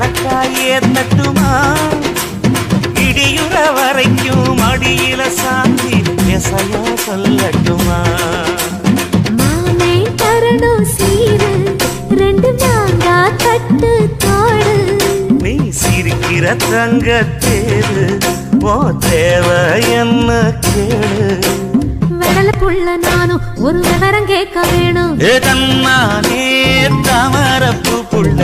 கணக்காய் ஏத்தட்டுமா இடியுற வரைக்கும் அடியில சாந்தி எசையா சொல்லட்டுமா மாமே தரணும் சீரு ரெண்டு மாங்கா கட்டு தோடு நீ சிரிக்கிற தங்கத்தேரு ஓ தேவை என்ன கேடு வெடல புள்ள நானும் ஒரு விவரம் கேட்க வேணும் தன்னானே தாமரப்பு புள்ள